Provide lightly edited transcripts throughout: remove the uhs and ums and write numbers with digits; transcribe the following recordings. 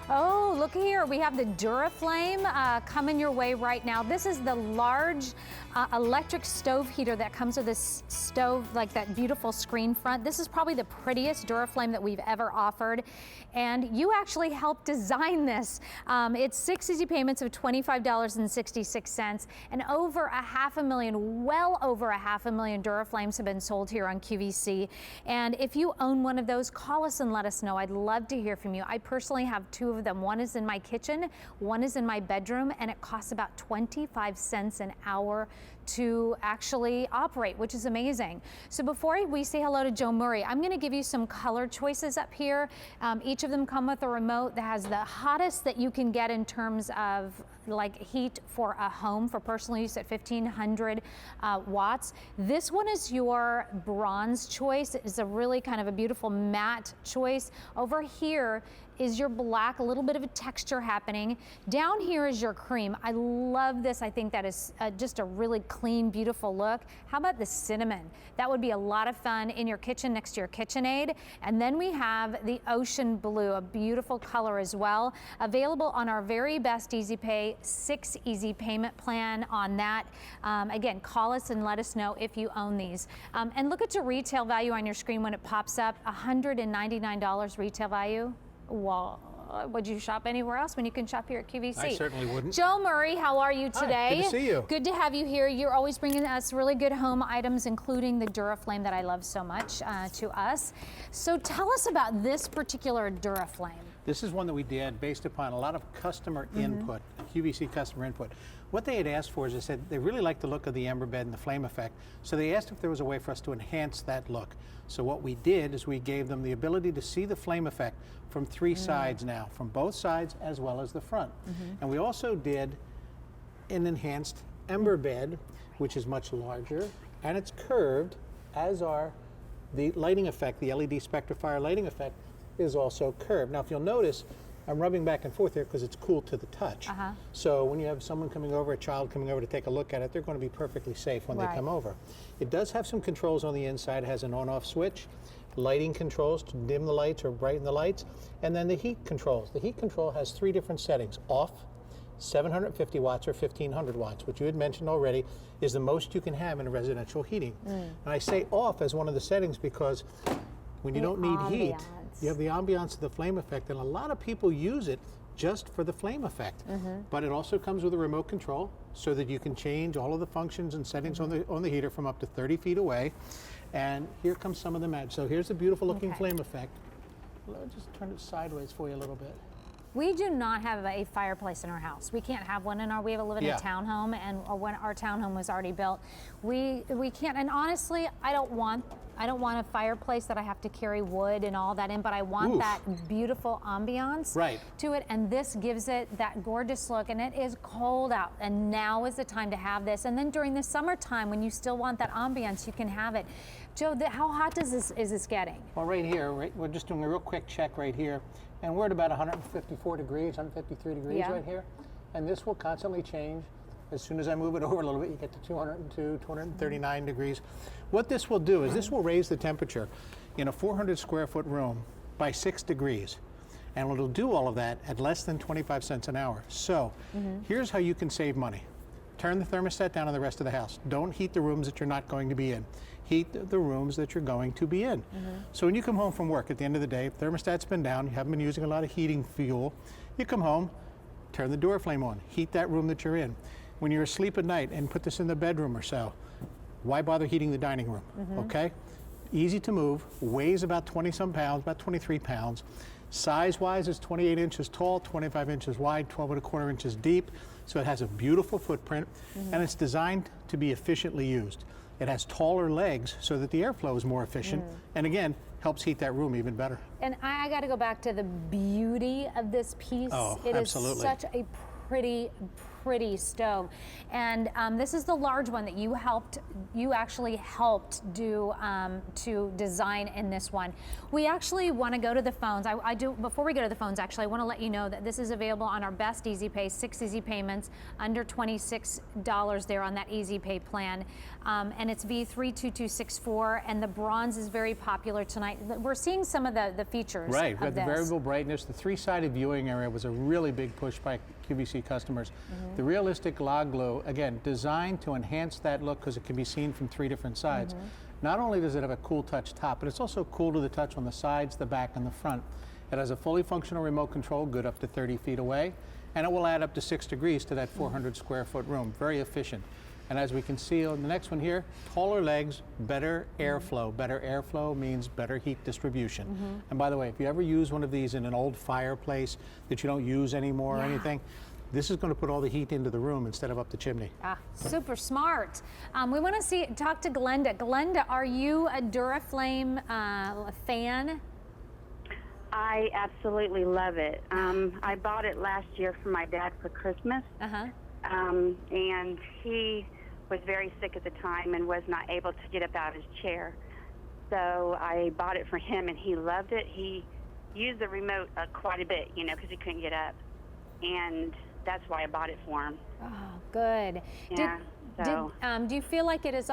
Oh, look here. We have the Duraflame coming your way right now. This is the large electric stove heater that comes with this stove, like that beautiful screen front. This is probably the prettiest Duraflame that we've ever offered. And you actually helped design this. It's 6 easy payments of $25.66, and over 500,000, well over 500,000 Duraflames have been sold here on QVC. And if you own one of those, call us and let us know. I'd love to hear from you. I personally have 2 of them. One is in my kitchen, one is in my bedroom, and it costs about 25 cents an hour to actually operate, which is amazing. So before we say hello to Joe Murray, I'm going to give you some color choices up here. Each of them come with a remote that has the hottest that you can get in terms of like heat for a home for personal use at 1500 watts. This one is your bronze choice. It's a really kind of a beautiful matte choice. Over here is your black, a little bit of a texture happening. Down here is your cream. I love this. I think that is just a really clean, beautiful look. How about the cinnamon? That would be a lot of fun in your kitchen next to your KitchenAid. And then we have the ocean blue, a beautiful color as well. Available on our very best Easy Pay 6 easy payment plan on that. Again, call us and let us know if you own these. And look at your retail value on your screen when it pops up, $199 retail value. Well, would you shop anywhere else when you can shop here at QVC? I certainly wouldn't. Joe Murray, how are you today? Hi, good to see you. Good to have you here. You're always bringing us really good home items, including the Duraflame that I love so much to us. So tell us about this particular Duraflame. This is one that we did based upon a lot of customer input, QVC customer input. What they had asked for is they said they really liked the look of the ember bed and the flame effect, so they asked if there was a way for us to enhance that look. So what we did is we gave them the ability to see the flame effect from 3 sides now, from both sides as well as the front. And we also did an enhanced ember bed, which is much larger, and it's curved, as are the lighting effect. The LED Spectrifier lighting effect is also curved. Now, if you'll notice, I'm rubbing back and forth here because it's cool to the touch. So when you have someone coming over, a child coming over to take a look at it, they're going to be perfectly safe when they come over. It does have some controls on the inside. It has an on-off switch, lighting controls to dim the lights or brighten the lights, and then the heat controls. The heat control has 3 different settings: off, 750 watts, or 1500 watts, which you had mentioned already is the most you can have in a residential heating. And I say off as one of the settings because when you don't need heat, you have the ambiance of the flame effect, and a lot of people use it just for the flame effect. But it also comes with a remote control so that you can change all of the functions and settings on the heater from up to 30 feet away. And here comes some of the magic. So here's the beautiful looking flame effect. I'll just turn it sideways for you a little bit. We do not have a fireplace in our house. We can't have one in our, we live in a townhome, and when our townhome was already built, we can't, and honestly, I don't want a fireplace that I have to carry wood and all that in, but I want that beautiful ambiance to it, and this gives it that gorgeous look, and it is cold out, and now is the time to have this. And then during the summertime, when you still want that ambiance, you can have it. Joe, how hot is this getting? Well, right here, we're just doing a real quick check right here, and we're at about 154 degrees, 153 degrees right here, and this will constantly change. As soon as I move it over a little bit, you get to 202, 239 degrees. What this will do is this will raise the temperature in a 400 square foot room by 6 degrees. And it'll do all of that at less than 25 cents an hour. So here's how you can save money. Turn the thermostat down in the rest of the house. Don't heat the rooms that you're not going to be in. Heat the rooms that you're going to be in. So when you come home from work at the end of the day, thermostat's been down, you haven't been using a lot of heating fuel, you come home, turn the Duraflame on, heat that room that you're in. When you're asleep at night, and put this in the bedroom or so, why bother heating the dining room, okay? Easy to move, weighs about 20-some pounds, about 23 pounds. Size-wise, it's 28 inches tall, 25 inches wide, 12¼ inches deep, so it has a beautiful footprint, and it's designed to be efficiently used. It has taller legs so that the airflow is more efficient, and again, helps heat that room even better. And I got to go back to the beauty of this piece. Oh, it absolutely. is such a pretty pretty stove. And this is the large one that you actually helped do to design in this one. We actually want to go to the phones. Before we go to the phones, actually, I want to let you know that this is available on our best Easy Pay, 6 easy payments, under $26 there on that Easy Pay plan. And it's V32264, and the bronze is very popular tonight. We're seeing some of the features. Right, we have the variable brightness. The three-sided viewing area was a really big push by QVC customers. The realistic log glow, again, designed to enhance that look because it can be seen from 3 different sides. Not only does it have a cool touch top, but it's also cool to the touch on the sides, the back, and the front. It has a fully functional remote control, good up to 30 feet away, and it will add up to 6 degrees to that 400 square foot room. Very efficient. And as we can see on the next one here, taller legs, better airflow. Better airflow means better heat distribution. And by the way, if you ever use one of these in an old fireplace that you don't use anymore or anything, this is going to put all the heat into the room instead of up the chimney. Super smart. We want to talk to Glenda. Glenda, are you a Duraflame fan? I absolutely love it. I bought it last year for my dad for Christmas. And he was very sick at the time and was not able to get up out of his chair. So I bought it for him, and he loved it. He used the remote quite a bit, you know, because he couldn't get up. And that's why I bought it for him. Oh, good. Yeah. Do you feel like it has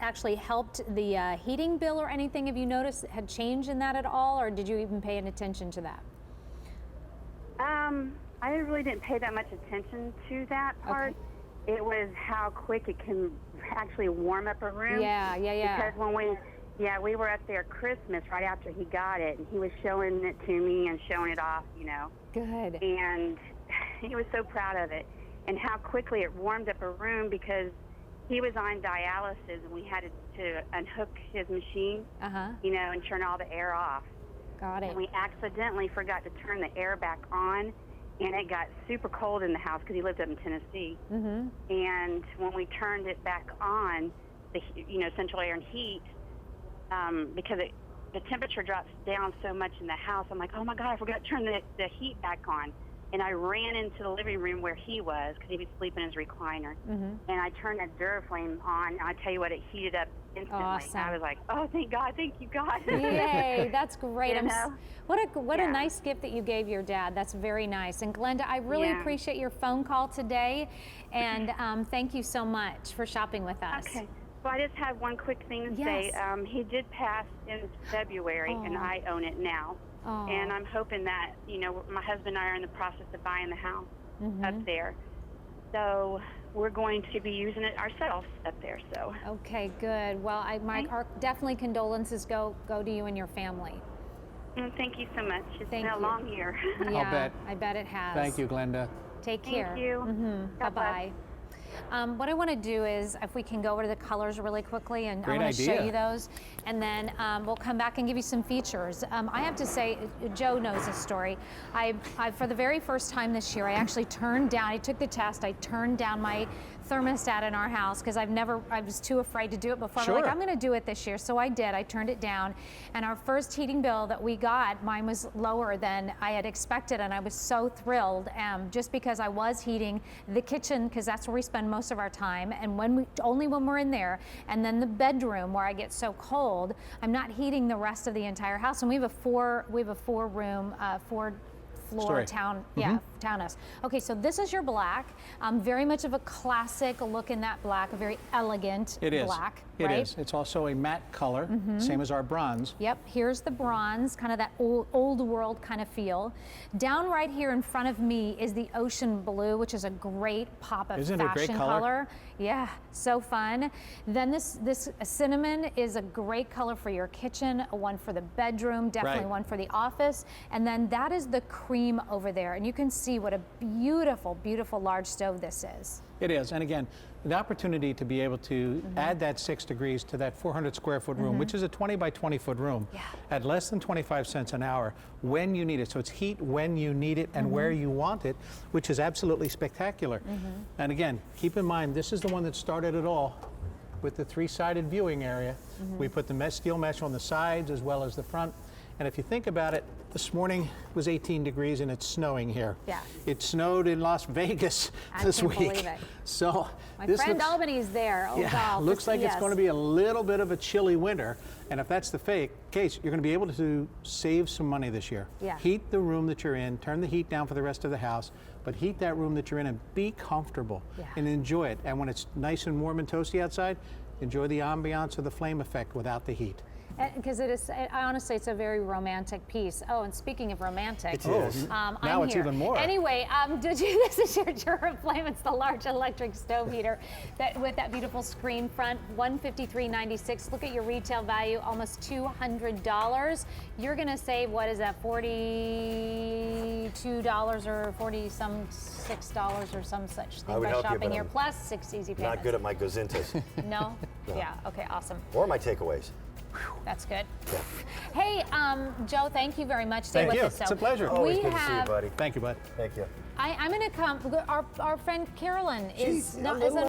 actually helped the heating bill or anything? Have you noticed had change in that at all, or did you even pay any attention to that? I really didn't pay that much attention to that part. It was how quick it can actually warm up a room. Yeah. Because when we were up there Christmas right after he got it, and he was showing it to me and showing it off, you know. Good. And he was so proud of it, and how quickly it warmed up a room because he was on dialysis, and we had to unhook his machine, you know, and turn all the air off. Got it. And we accidentally forgot to turn the air back on, and it got super cold in the house because he lived up in Tennessee. And when we turned it back on, the central air and heat, because the temperature drops down so much in the house, I'm like, oh my God, I forgot to turn the heat back on. And I ran into the living room where he was because he was sleeping in his recliner. And I turned that Duraflame on, and I tell you what, it heated up instantly. Awesome. I was like, oh, thank God, thank you, God. Yay, that's great. You know? What a nice gift that you gave your dad. That's very nice. And Glenda, I really appreciate your phone call today, and thank you so much for shopping with us. Okay. Well, I just have one quick thing to say. He did pass in February, and I own it now. And I'm hoping that, you know, my husband and I are in the process of buying the house up there. So we're going to be using it ourselves up there. So. Okay, good. Well, our definitely condolences go to you and your family. Thank you so much. It's been a long year. Yeah, I bet it has. Thank you, Glenda. Take care. Thank you. Bye-bye. What I want to do is, if we can go over to the colors really quickly, and I want to show you those, and then we'll come back and give you some features. I have to say, Joe knows this story. I for the very first time this year, I actually I took the test, I turned down my thermostat in our house because I was too afraid to do it before. I'm like, I'm going to do it this year. So I did. I turned it down. And our first heating bill that we got, mine was lower than I had expected. And I was so thrilled just because I was heating the kitchen, because that's where we spend most of our time. And only when we're in there. And then the bedroom where I get so cold, I'm not heating the rest of the entire house. And we have a four room, 4-floor townhouse. Okay, so this is your black. Very much of a classic look in that black, a very elegant black. It is. It's also a matte color, same as our bronze. Yep, here's the bronze, kind of that old world kind of feel. Down right here in front of me is the ocean blue, which is a great pop of fashion color. Yeah, so fun. Then this cinnamon is a great color for your kitchen, one for the bedroom, definitely one for the office. And then that is the cream over there. And you can see what a beautiful, beautiful large stove this is. It is. And again, the opportunity to be able to add that 6 degrees to that 400 square foot room, which is a 20 by 20 foot room, at less than 25 cents an hour when you need it. So it's heat when you need it and where you want it, which is absolutely spectacular. And again, keep in mind, this is the one that started it all with the 3-sided viewing area. We put the steel mesh on the sides as well as the front. And if you think about it, this morning was 18 degrees and it's snowing here. Yeah. It snowed in Las Vegas this can't week. believe it. So My this friend looks, Albany's there. Oh, yeah, wow. looks like it's yes. going to be a little bit of a chilly winter. And if that's the case, you're going to be able to save some money this year. Yeah. Heat the room that you're in, turn the heat down for the rest of the house, but heat that room that you're in and be comfortable and enjoy it. And when it's nice and warm and toasty outside, enjoy the ambiance of the flame effect without the heat. Because honestly, it's a very romantic piece. Oh, and speaking of romantic, It is. Now I'm it's here. even more. Anyway, this is your Duraflame. It's the large electric stove heater with that beautiful screen front, $153.96. Look at your retail value, almost $200. You're going to save, what is that, $42 or $46 or some such thing I would by help you, shopping but here, I'm plus 6 easy payments. Not good at my gazintas. No? Yeah, okay, awesome. Or my takeaways. That's good. Yeah. Hey, Joe, thank you very much. Stay Thank with you. us. It's a pleasure. Always We good to see you, have, buddy. Thank you, bud. Thank you. I'm going to come. Our friend Carolyn is Jeez, not. a little